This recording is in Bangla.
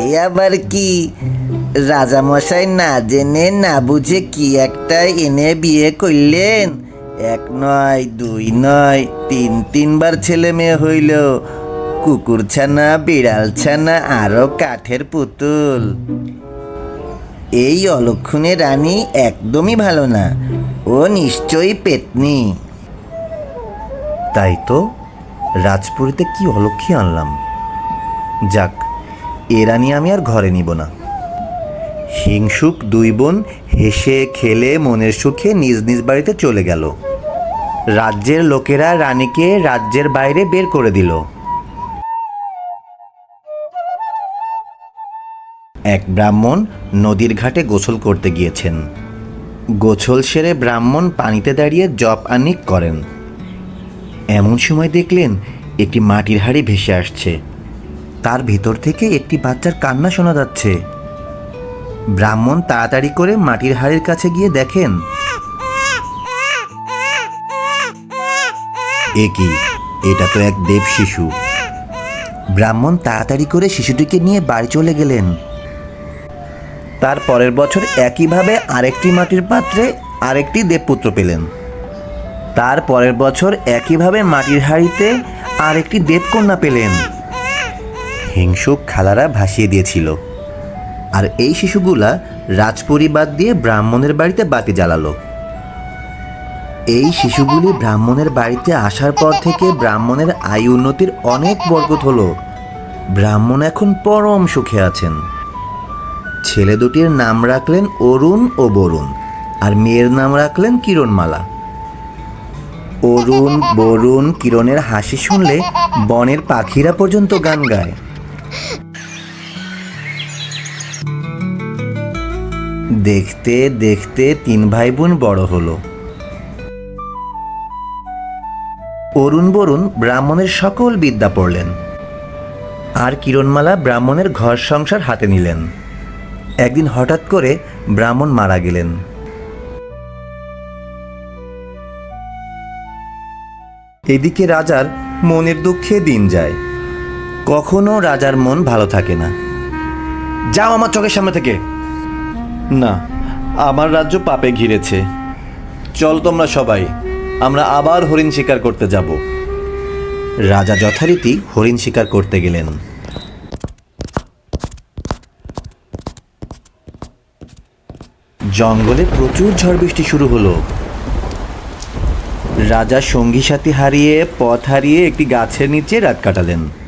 এই আবার কি? রাজামশাই না জেনে না বুঝে কি একটা এনে বিয়ে করলেন। এক নয়, দুই নয়, তিনবার ছেলে মেয়ে হইল। কুকুর ছানা, বিড়াল ছানা, আরো কাঠের পুতুল। এই অলক্ষণে রানী একদমই ভালো না। ও নিশ্চয়ই পেতনি। তাই তো, রাজপুরীতে কি অলক্ষী আনলাম। যাক, এ রানী আমি আর ঘরে নিব না। হিংসুক দুই বোন হেসে খেলে মনের সুখে নিজ নিজ বাড়িতে চলে গেল। রাজ্যের লোকেরা রানীকে রাজ্যের বাইরে বের করে দিল। এক ব্রাহ্মণ নদীর ঘাটে গোসল করতে গিয়েছেন। গোসল সেরে ব্রাহ্মণ পানিতে দাঁড়িয়ে জপ আহ্নিক করেন। এমন সময় দেখলেন একটি মাটির হাঁড়ি ভেসে আসছে। তার ভিতর থেকে একটি বাচ্চার কান্না শোনা যাচ্ছে। ব্রাহ্মণ তাড়াতাড়ি করে মাটির হাঁড়ির কাছে গিয়ে দেখেন, এ কি, এটা তো এক দেব শিশু। ব্রাহ্মণ তাড়াতাড়ি করে শিশুটিকে নিয়ে বাড়ি চলে গেলেন। তার পরের বছর একইভাবে আরেকটি মাটির পাত্রে আরেকটি দেবপুত্র পেলেন। তার পরের বছর একইভাবে মাটির হাঁড়িতে আরেকটি দেবকন্যা পেলেন। হিংসুক খালারা ভাসিয়ে দিয়েছিল। আর এই শিশুগুলা রাজপরিবার দিয়ে ব্রাহ্মণের বাড়িতে বাতি জ্বালালো। এই শিশুগুলি ব্রাহ্মণের বাড়িতে আসার পর থেকে ব্রাহ্মণের আয় উন্নতির অনেক বরকত হলো। ব্রাহ্মণ এখন পরম সুখে আছেন। ছেলে দুটির নাম রাখলেন অরুণ ও বরুণ, আর মেয়ের নাম রাখলেন কিরণমালা। অরুণ, বরুণ, কিরণের হাসি শুনলে বনের পাখিরা পর্যন্ত গান গায়। দেখতে দেখতে তিন ভাই বোন বড় হলো। অরুণ বরুণ ব্রাহ্মণের সকল বিদ্যা পড়লেন, আর কিরণমালা ব্রাহ্মণের ঘর সংসার হাতে নিলেন। একদিন হঠাৎ করে ব্রাহ্মণ মারা গেলেন। এদিকে রাজার মনের দুঃখে দিন যায়। কখনো রাজার মন ভালো থাকে না। যাও আমার চোখের সামনে থেকে। না, আমার রাজ্য পাপে ঘিরেছে। চল তোমরা সবাই, আমরা আবার হরিণ শিকার করতে যাব। রাজা যথারীতি হরিণ শিকার করতে গেলেন। জঙ্গলে প্রচুর ঝড় বৃষ্টি শুরু হলো। রাজা সঙ্গী সাথী হারিয়ে, পথ হারিয়ে একটি গাছের নিচে রাত কাটালেন।